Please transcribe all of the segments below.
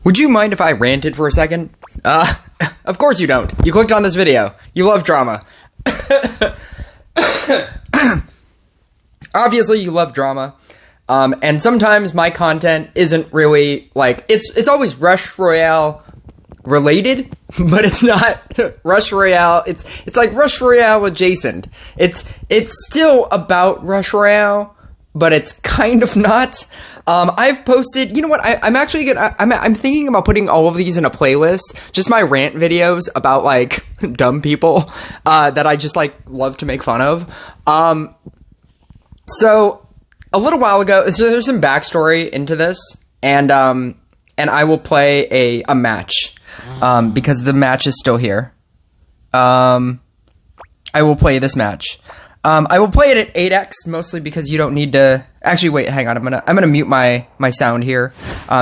Would you mind if I ranted for a second? Of course you don't. You clicked on this video. You love drama. Obviously you love drama. And sometimes my content isn't really, like, it's always Rush Royale related, but it's not Rush Royale. It's like Rush Royale adjacent. It's still about Rush Royale, but it's kind of not. I've posted, you know what, I'm thinking about putting all of these in a playlist, just my rant videos about, like, dumb people, that I just, like, love to make fun of. So, a little while ago, so there's some backstory into this, and I will play a match, because the match is still here. I will play this match. I will play it at 8x, mostly because you don't need to... Actually, wait, hang on. I'm gonna mute my sound here,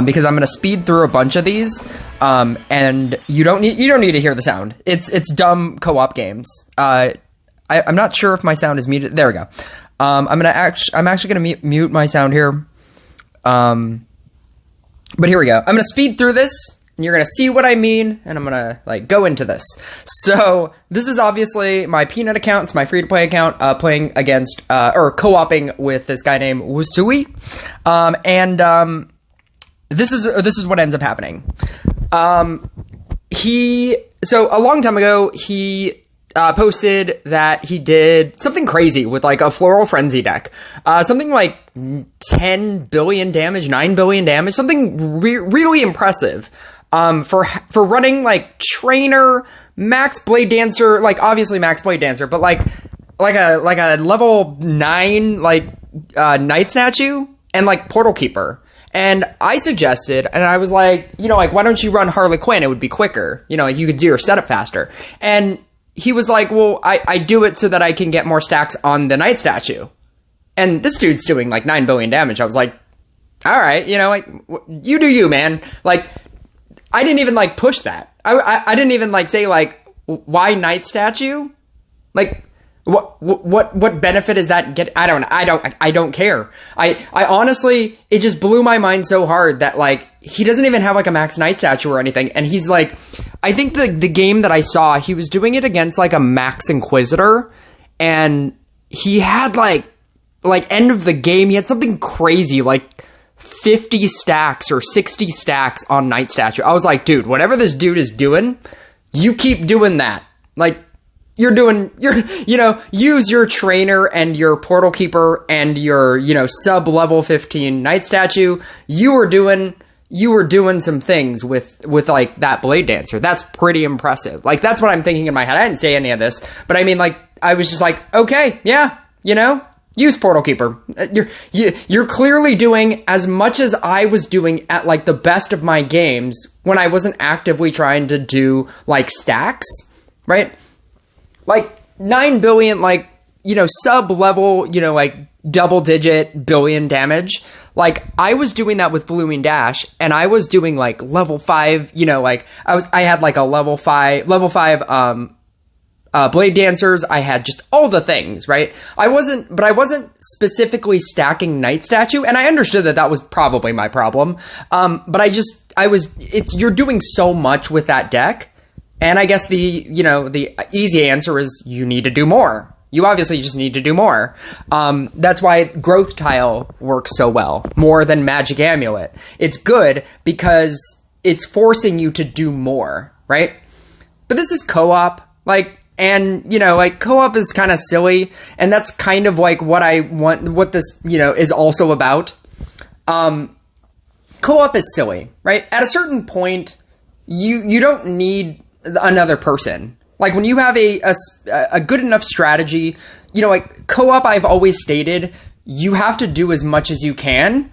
because I'm gonna speed through a bunch of these, and you don't need to hear the sound. It's dumb co-op games. I'm not sure if my sound is muted. There we go. I'm actually gonna mute my sound here. But here we go. I'm gonna speed through this, and you're gonna see what I mean, and I'm gonna, like, go into this. So, this is obviously my Peanut account. It's my free-to-play account, playing against, or co-oping with this guy named Wusui. This is what ends up happening. So a long time ago, he posted that he did something crazy with, like, a Floral Frenzy deck. Something like 10 billion damage, 9 billion damage, something really impressive. For running, like, Trainer, Max Blade Dancer, like, obviously Max Blade Dancer, but like a level 9, like, Night Statue, and, like, Portal Keeper. And I suggested, and I was like, you know, like, why don't you run Harley Quinn? It would be quicker. You know, you could do your setup faster. And he was like, well, I do it so that I can get more stacks on the Night Statue. And this dude's doing, like, 9 billion damage. I was like, all right, you know, like, you do you, man. Like, I didn't even, like, push that. I didn't even, like, say, like, why Night Statue? Like, what benefit is that get? I don't care. I honestly, it just blew my mind so hard that, like, he doesn't even have, like, a max Night Statue or anything. And he's like, I think the game that I saw, he was doing it against, like, a max Inquisitor, and he had, like end of the game, he had something crazy, like 50 stacks or 60 stacks on Night Statue. I was like, dude, whatever this dude is doing, you keep doing that. Like, you know, use your Trainer and your Portal Keeper and your, you know, sub level 15 Night Statue. You were doing some things with like that Blade Dancer. That's pretty impressive. Like, that's what I'm thinking in my head. I didn't say any of this, but I mean, like, I was just like, okay, yeah, you know, use Portal Keeper. You're clearly doing as much as I was doing at, like, the best of my games when I wasn't actively trying to do, like, stacks, right? Like, 9 billion, like, you know, sub-level, you know, like, double-digit billion damage. Like, I was doing that with Blooming Dash, and I was doing, like, level 5, you know, like, I had, like, a level 5, Blade Dancers. I had just all the things, right? I wasn't specifically stacking Night Statue, and I understood that was probably my problem. But you're doing so much with that deck, and I guess the easy answer is you need to do more. You obviously just need to do more. That's why Growth Tile works so well, more than Magic Amulet. It's good because it's forcing you to do more, right? But this is co-op, like, and, you know, like, co-op is kind of silly, and that's kind of, like, what this, you know, is also about. Co-op is silly, right? At a certain point, you don't need another person. Like, when you have a good enough strategy, you know, like, co-op, I've always stated, you have to do as much as you can,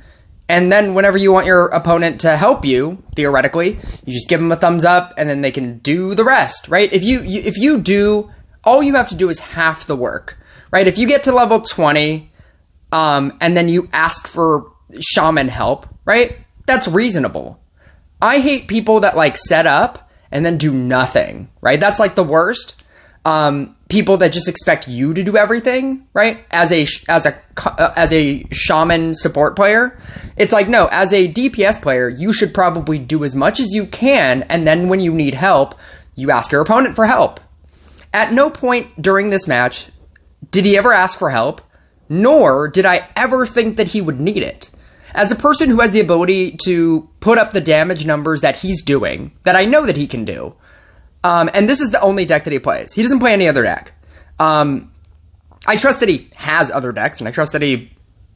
and then whenever you want your opponent to help you, theoretically, you just give them a thumbs up, and then they can do the rest, right? If you do, all you have to do is half the work, right? If you get to level 20, and then you ask for shaman help, right? That's reasonable. I hate people that, like, set up and then do nothing, right? That's, like, the worst. people that just expect you to do everything, right? As a shaman support player, it's like, no, as a DPS player, you should probably do as much as you can, and then when you need help, you ask your opponent for help. At no point during this match did he ever ask for help, nor did I ever think that he would need it. As a person who has the ability to put up the damage numbers that he's doing, that I know that he can do, and this is the only deck that he plays. He doesn't play any other deck. I trust that he has other decks, and I trust that he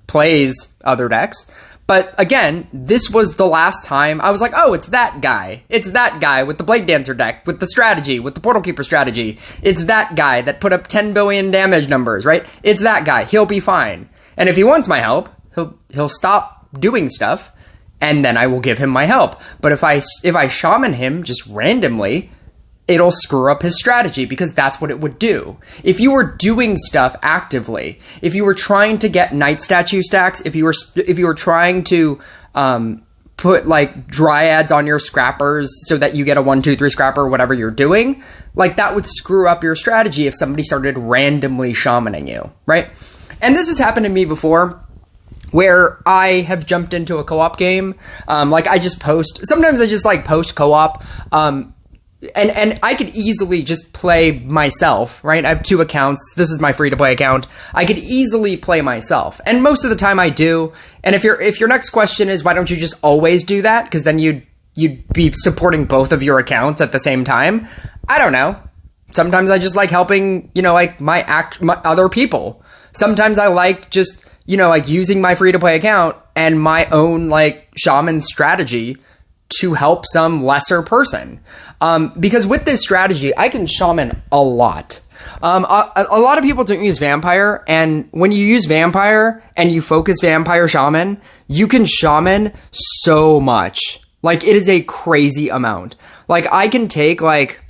plays other decks. But again, this was the last time I was like, oh, it's that guy. It's that guy with the Blade Dancer deck, with the strategy, with the Portal Keeper strategy. It's that guy that put up 10 billion damage numbers, right? It's that guy. He'll be fine. And if he wants my help, he'll stop doing stuff, and then I will give him my help. But if I shaman him just randomly, it'll screw up his strategy, because that's what it would do. If you were doing stuff actively, if you were trying to get Knight statue stacks, if you were trying to put like dryads on your scrappers so that you get a 1-2-3 scrapper, whatever you're doing, like that would screw up your strategy if somebody started randomly shamaning you, right? And this has happened to me before, where I have jumped into a co-op game. Like sometimes I just like post co-op, and I could easily just play myself, right? I have 2 accounts. This is my free-to-play account. I could easily play myself, and most of the time I do. And if your next question is, why don't you just always do that? Because then you'd be supporting both of your accounts at the same time. I don't know. Sometimes I just like helping, like my other people. Sometimes I like just, like using my free-to-play account and my own like shaman strategy to help some lesser person. Because with this strategy, I can shaman a lot. A lot of people don't use vampire, and when you use vampire and you focus vampire shaman, you can shaman so much. Like, it is a crazy amount. Like, I can take, like,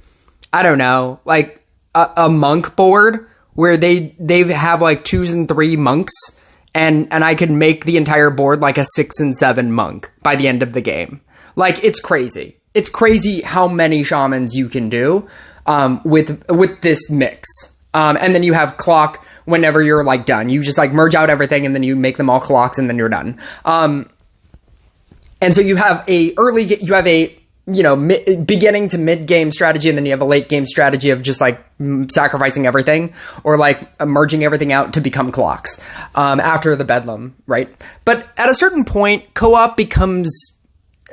I don't know, like a monk board where they have like 2s and 3 monks, and I can make the entire board like a 6 and 7 monk by the end of the game. Like, it's crazy. It's crazy how many shamans you can do with this mix. And then you have clock whenever you're like done. You just like merge out everything, and then you make them all clocks, and then you're done. And so you have a beginning to mid game strategy, and then you have a late game strategy of just like sacrificing everything, or like merging everything out to become clocks after the bedlam, right? But at a certain point, co-op becomes...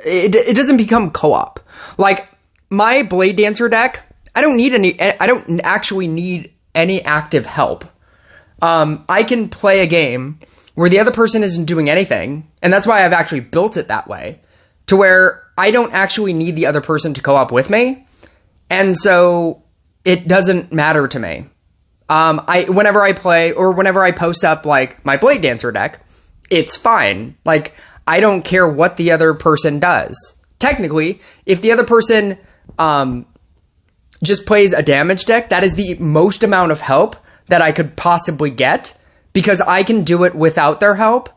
It doesn't become co-op. Like, my Blade Dancer deck, I don't actually need any active help. I can play a game where the other person isn't doing anything, and that's why I've actually built it that way, to where I don't actually need the other person to co-op with me, and so it doesn't matter to me. Whenever I play, or whenever I post up, like, my Blade Dancer deck, it's fine. Like, I don't care what the other person does. Technically, if the other person just plays a damage deck, that is the most amount of help that I could possibly get, because I can do it without their help.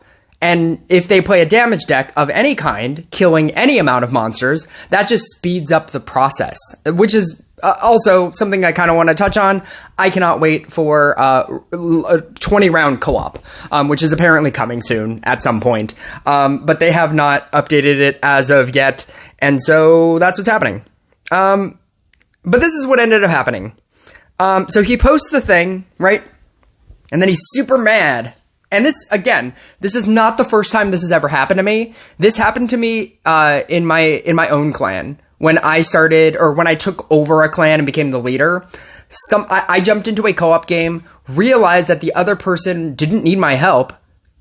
And if they play a damage deck of any kind, killing any amount of monsters, that just speeds up the process, which is also something I kind of want to touch on. I cannot wait for a 20-round co-op, which is apparently coming soon at some point. But they have not updated it as of yet, and so that's what's happening. But this is what ended up happening. So he posts the thing, right? And then he's super mad. And this, again, this is not the first time this has ever happened to me. This happened to me in my own clan. When I started, or when I took over a clan and became the leader, I jumped into a co-op game, realized that the other person didn't need my help,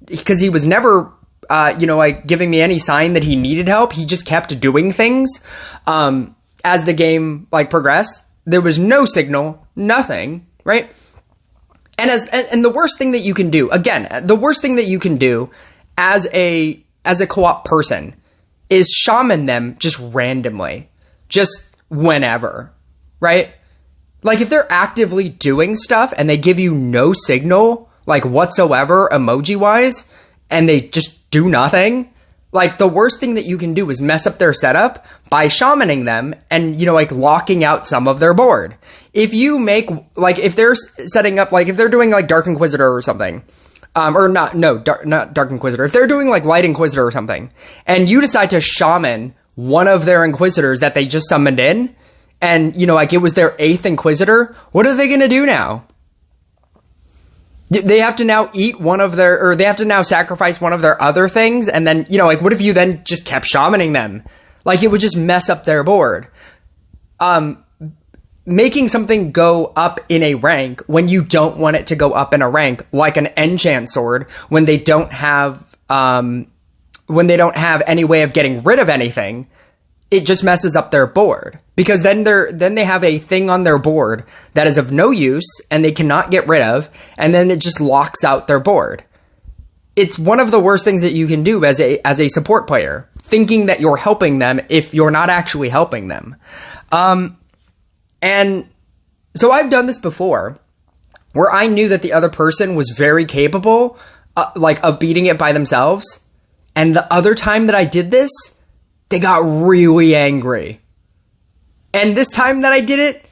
because he was never, like giving me any sign that he needed help. He just kept doing things. As the game like progressed, there was no signal, nothing, right? And the worst thing that you can do, again, the worst thing that you can do as a co-op person is shaman them just randomly, just whenever, right? Like, if they're actively doing stuff and they give you no signal, like, whatsoever, emoji-wise, and they just do nothing, like the worst thing that you can do is mess up their setup by shamaning them and, like locking out some of their board. If you make, like, if they're setting up, like if they're doing like Dark Inquisitor or something, not Dark Inquisitor, if they're doing like Light Inquisitor or something, and you decide to shaman one of their Inquisitors that they just summoned in, and, like it was their 8th Inquisitor, what are they going to do now? They have to now eat they have to now sacrifice one of their other things, and then, like, what if you then just kept shamaning them? Like, it would just mess up their board. Making something go up in a rank when you don't want it to go up in a rank, like an enchant sword, when they don't have any way of getting rid of anything, it just messes up their board. Because then they have a thing on their board that is of no use and they cannot get rid of, and then it just locks out their board. It's one of the worst things that you can do as a support player, thinking that you're helping them if you're not actually helping them. And so I've done this before, where I knew that the other person was very capable, of beating it by themselves. And the other time that I did this, they got really angry. And this time that I did it,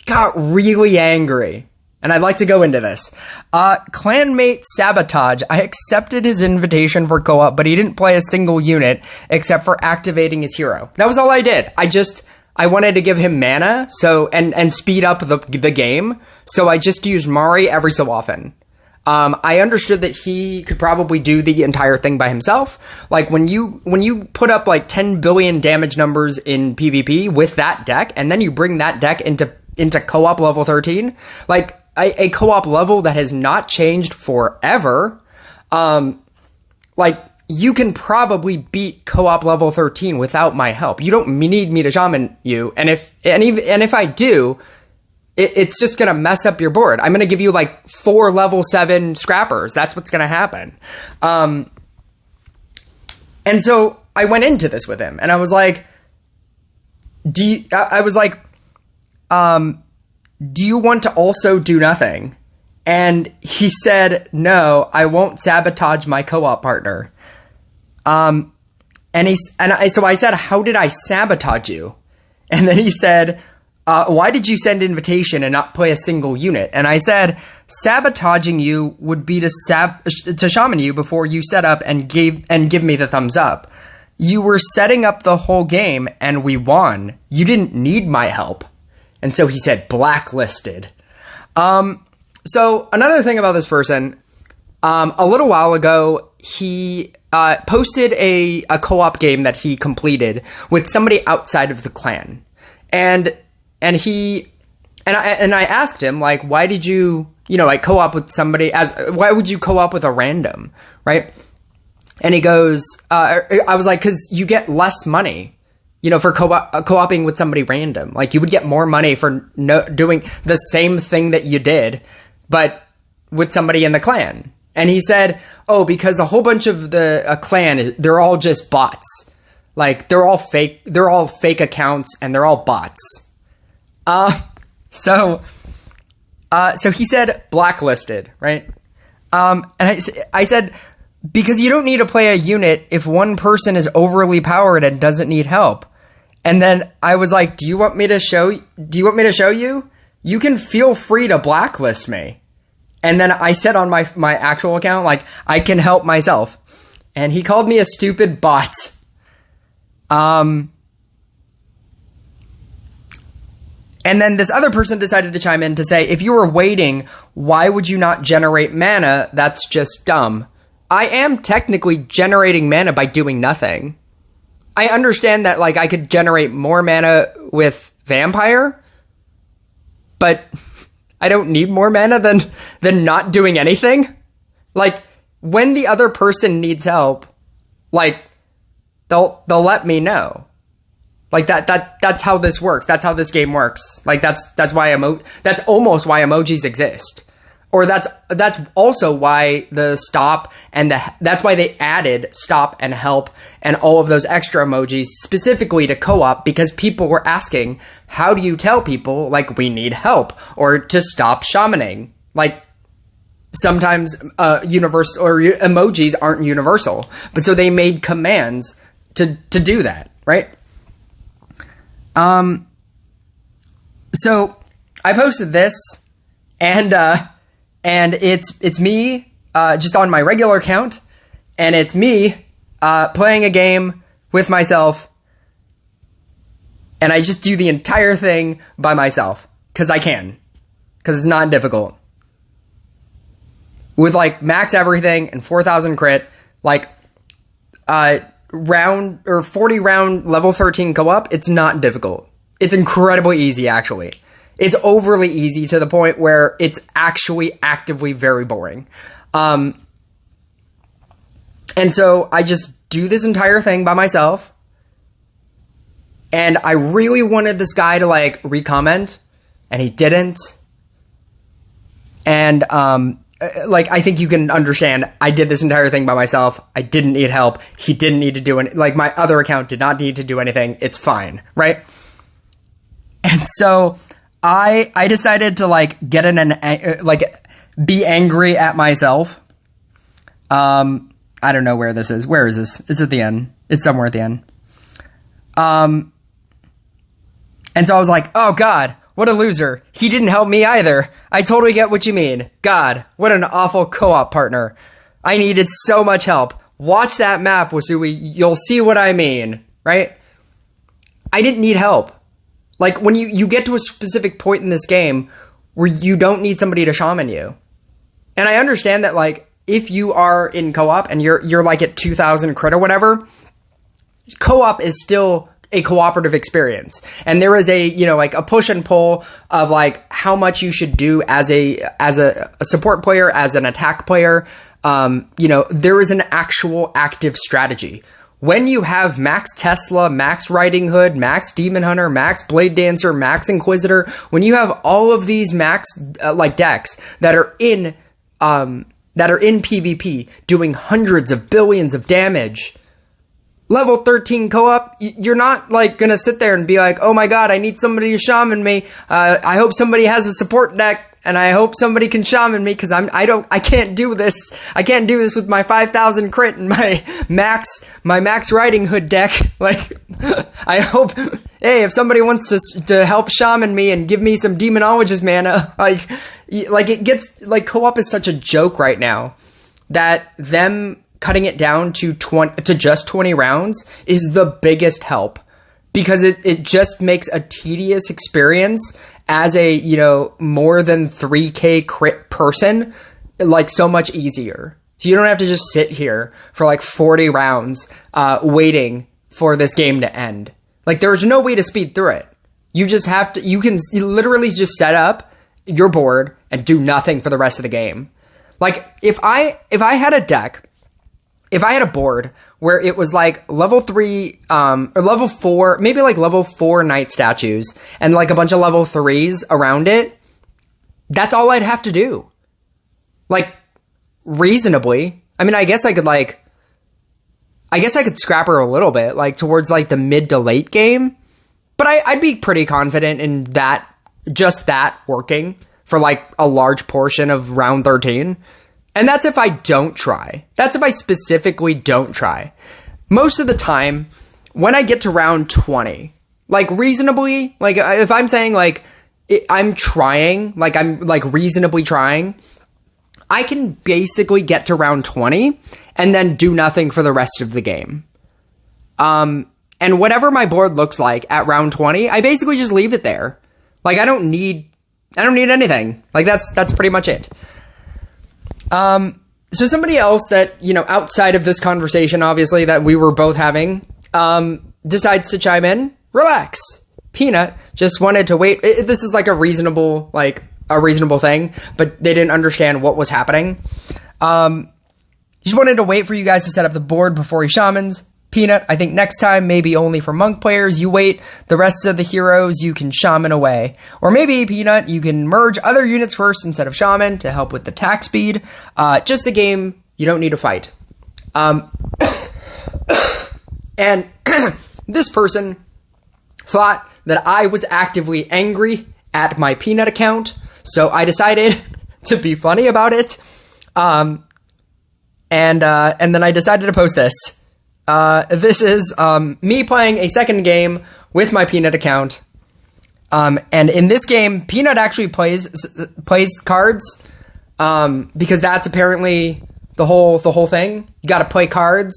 got really angry. And I'd like to go into this. Clanmate Sabotage. I accepted his invitation for co-op, but he didn't play a single unit except for activating his hero. That was all I did. I wanted to give him mana and speed up the game. So I just used Mari every so often. I understood that he could probably do the entire thing by himself. Like when you put up like 10 billion damage numbers in PvP with that deck, and then you bring that deck into co-op level 13, like a co-op level that has not changed forever, like you can probably beat co-op level 13 without my help. You don't need me to shaman you, and if I do, it's just going to mess up your board. I'm going to give you like 4 level 7 scrappers. That's what's going to happen. And so I went into this with him and I was like, do you want to also do nothing? And he said, no, I won't sabotage my co-op partner. So I said, how did I sabotage you? And then he said, why did you send invitation and not play a single unit? And I said, sabotaging you would be to shaman you before you set up and give me the thumbs up. You were setting up the whole game and we won. You didn't need my help. And so he said, blacklisted. So another thing about this person, a little while ago, he posted a co-op game that he completed with somebody outside of the clan. And I asked him, like, why did you, co-op with somebody why would you co-op with a random, right? And he goes, I was like, 'cause you get less money, for co-oping with somebody random. Like, you would get more money for doing the same thing that you did, but with somebody in the clan. And he said, oh, because a whole bunch of the clan, they're all just bots. Like, they're all fake accounts and they're all bots. So he said blacklisted, right? And I said, because you don't need to play a unit if one person is overly powered and doesn't need help. And then I was like, do you want me to show you? You can feel free to blacklist me. And then I said on my actual account, like, I can help myself. And he called me a stupid bot. And then this other person decided to chime in to say, if you were waiting, why would you not generate mana? That's just dumb. I am technically generating mana by doing nothing. I understand that, like, I could generate more mana with Vampire, but I don't need more mana than not doing anything. Like, when the other person needs help, like, they'll let me know. Like, that's how this works. That's how this game works. Like, that's almost why emojis exist. Or that's also why the stop and that's why they added stop and help and all of those extra emojis specifically to co-op, because people were asking, how do you tell people, like, we need help or to stop shamaning? Like, sometimes universal or emojis aren't universal, but so they made commands to do that, right? So I posted this, and it's me just on my regular account, and it's me playing a game with myself, and I just do the entire thing by myself because I can, because it's not difficult. With like max everything and 4,000 crit, like round or 40 round level 13 co-op, it's not difficult. It's incredibly easy, actually. It's overly easy to the point where it's actually actively very boring. And so I just do this entire thing by myself. And I really wanted this guy to like recomment, and he didn't. And like, I think you can understand, I did this entire thing by myself. I didn't need help. He didn't need to do anything. Like, my other account did not need to do anything. It's fine, right? And so I decided to like get in an like be angry at myself. I don't know where this is. Where is this? It's at the end. It's somewhere at the end. And so I was like, oh God, what a loser. He didn't help me either. I totally get what you mean. God, what an awful co-op partner. I needed so much help. Watch that map, Wasui. You'll see what I mean, right? I didn't need help. Like, when you get to a specific point in this game where you don't need somebody to shaman you. And I understand that, like, if you are in co-op and you're like at 2,000 crit or whatever, co-op is still a cooperative experience. And there is a, like a push and pull of like how much you should do as a support player, as an attack player. There is an actual active strategy. When you have Max Tesla, Max Riding Hood, Max Demon Hunter, Max Blade Dancer, Max Inquisitor, when you have all of these max decks that are in PvP doing hundreds of billions of damage, level 13 co-op, you're not like gonna sit there and be like, oh my God, I need somebody to shaman me. I hope somebody has a support deck, and I hope somebody can shaman me, because I can't do this. I can't do this with my 5,000 crit and my Max Riding Hood deck. Like, I hope, hey, if somebody wants to help shaman me and give me some demonologist mana, like it gets, like, co-op is such a joke right now that them cutting it down to just 20 rounds is the biggest help, because it just makes a tedious experience as a, more than 3k crit person, like, so much easier. So you don't have to just sit here for like 40 rounds waiting for this game to end. Like, there's no way to speed through it. You just have to, you literally just set up your board and do nothing for the rest of the game. Like, if I had a deck, if I had a board where it was like level 3, or level 4, maybe like level 4 knight statues and like a bunch of level 3s around it, that's all I'd have to do. Like, reasonably. I mean, I guess I could scrap her a little bit, like towards like the mid to late game, but I'd be pretty confident in that, just that working for like a large portion of round 13. And that's if I don't try. That's if I specifically don't try. Most of the time, when I get to round 20, like reasonably, like if I'm saying like I'm trying, like I'm like reasonably trying, I can basically get to round 20 and then do nothing for the rest of the game. And whatever my board looks like at round 20, I basically just leave it there. Like, I don't need anything. Like, that's pretty much it. So somebody else that, outside of this conversation, obviously, that we were both having, decides to chime in. Relax. Peanut just wanted to wait. This is like a reasonable thing, but they didn't understand what was happening. He just wanted to wait for you guys to set up the board before he shamans. Peanut, I think next time, maybe only for monk players, you wait. The rest of the heroes, you can shaman away. Or maybe, Peanut, you can merge other units first instead of shaman to help with the attack speed. Just a game you don't need to fight. And this person thought that I was actively angry at my Peanut account, so I decided to be funny about it. And then I decided to post this. This is me playing a second game with my Peanut account. And in this game, Peanut actually plays cards, because that's apparently the whole thing. You got to play cards,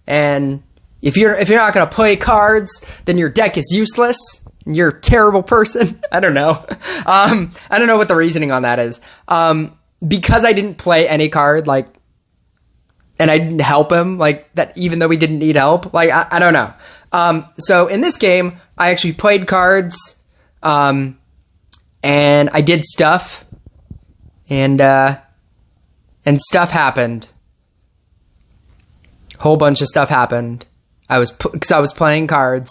and if you're not going to play cards, then your deck is useless. And you're a terrible person. I don't know. I don't know what the reasoning on that is. Because I didn't play any card, like, and I didn't help him, like, that, even though he didn't need help, like, I don't know. So in this game, I actually played cards, and I did stuff, and stuff happened. Whole bunch of stuff happened. Because I was playing cards,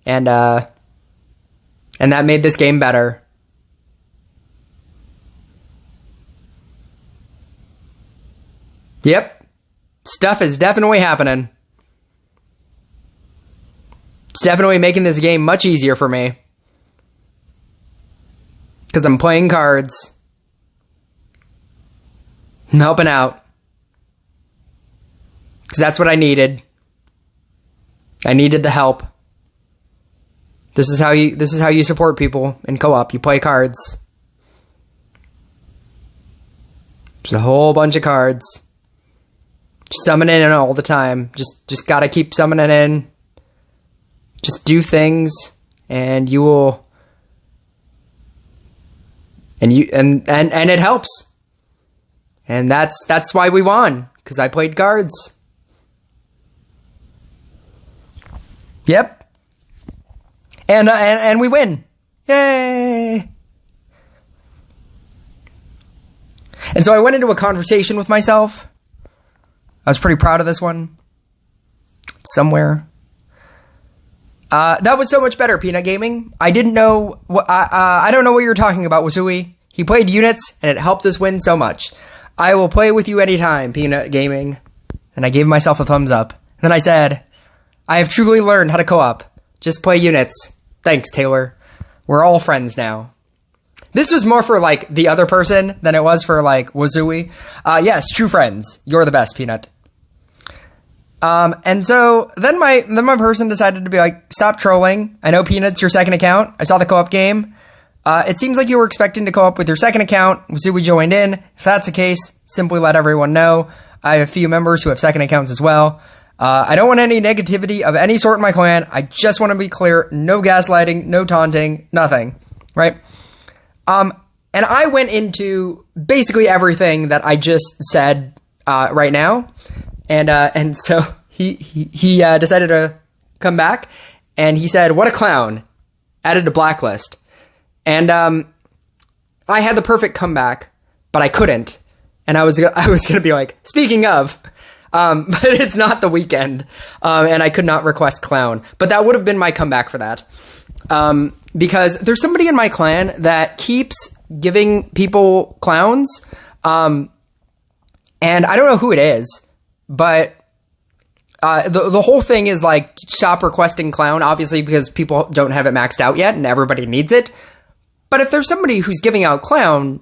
and that made this game better. Yep. Stuff is definitely happening. It's definitely making this game much easier for me. Because I'm playing cards. I'm helping out. Because that's what I needed. I needed the help. This is how you support people in co-op. You play cards. There's a whole bunch of cards. Just summoning in all the time. Just gotta keep summoning in. Just do things, and you will. And it helps. And that's why we won, because I played cards. Yep. And we win. Yay! And so I went into a conversation with myself. I was pretty proud of this one. Somewhere. That was so much better, Peanut Gaming. I didn't know. I don't know what you were talking about, Wasui. He played units, and it helped us win so much. I will play with you anytime, Peanut Gaming. And I gave myself a thumbs up. And then I said, I have truly learned how to co-op. Just play units. Thanks, Taylor. We're all friends now. This was more for, like, the other person than it was for, like, Wasui. Yes, true friends. You're the best, Peanut. And so then my person decided to be like, stop trolling. I know Peanut's your second account. I saw the co-op game. It seems like you were expecting to co-op with your second account. Wasui joined in. If that's the case, simply let everyone know. I have a few members who have second accounts as well. I don't want any negativity of any sort in my clan. I just want to be clear. No gaslighting, no taunting, nothing. Right? And I went into basically everything that I just said, right now. And so he decided to come back, and he said, what a clown. Added to blacklist. And, I had the perfect comeback, but I couldn't. And I was gonna be like, speaking of, but it's not the weekend. And I could not request clown, but that would have been my comeback for that. Because there's somebody in my clan that keeps giving people clowns. And I don't know who it is. But the whole thing is like stop requesting clown, obviously, because people don't have it maxed out yet and everybody needs it. But if there's somebody who's giving out clown,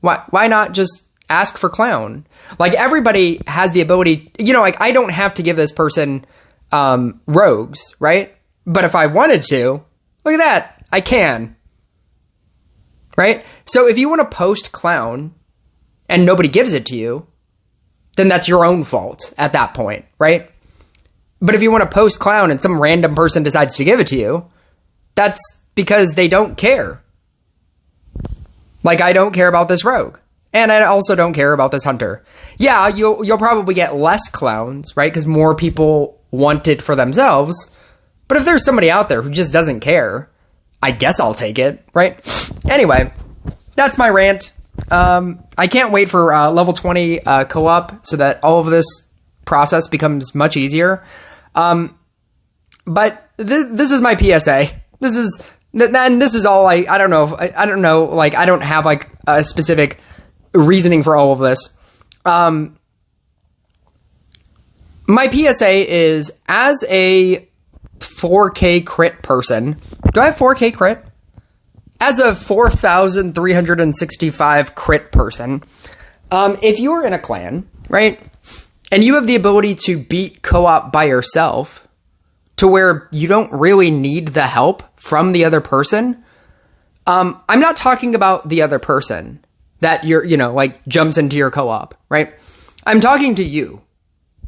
why not just ask for clown? Like, everybody has the ability, like, I don't have to give this person rogues, right? But if I wanted to, look at that, I can. Right? So if you want to post clown and nobody gives it to you, then that's your own fault at that point, right? But if you want to post clown and some random person decides to give it to you, that's because they don't care. Like, I don't care about this rogue. And I also don't care about this hunter. Yeah, you'll probably get less clowns, right? Because more people want it for themselves. But if there's somebody out there who just doesn't care, I guess I'll take it, right? Anyway, that's my rant. I can't wait for level 20 co-op so that all of this process becomes much easier. But this is my PSA. This is all I don't know. I don't know. Like, I don't have like a specific reasoning for all of this. My PSA is, as a 4K crit person, do I have 4K crit? As a 4,365 crit person, If you're in a clan, right, and you have the ability to beat co-op by yourself to where you don't really need the help from the other person, I'm not talking about the other person that like jumps into your co-op, right? I'm talking to you.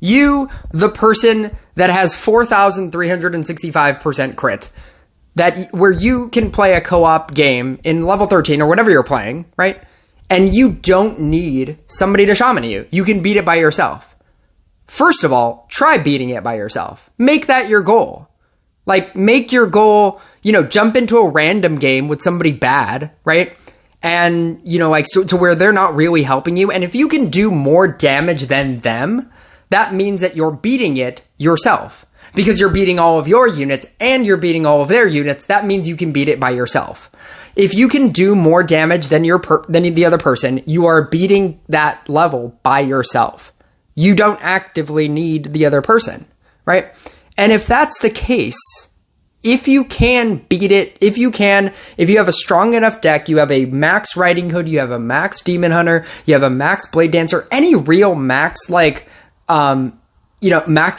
You, the person that has 4,365% crit, where you can play a co-op game in level 13 or whatever you're playing, right? And you don't need somebody to shaman you. You can beat it by yourself. First of all, try beating it by yourself. Make that your goal. Like, make your goal, jump into a random game with somebody bad, right? And, so to where they're not really helping you. And if you can do more damage than them, that means that you're beating it yourself. Because you're beating all of your units and you're beating all of their units, that means you can beat it by yourself. If you can do more damage than the other person, you are beating that level by yourself. You don't actively need the other person, right? And if that's the case, if you can beat it, if you have a strong enough deck, you have a max Riding Hood, you have a max Demon Hunter, you have a max Blade Dancer, any real max, max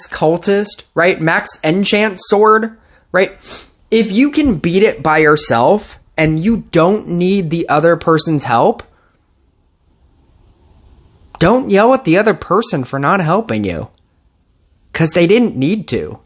Cultist, right? Max Enchant Sword, right? If you can beat it by yourself and you don't need the other person's help, don't yell at the other person for not helping you. 'Cause they didn't need to.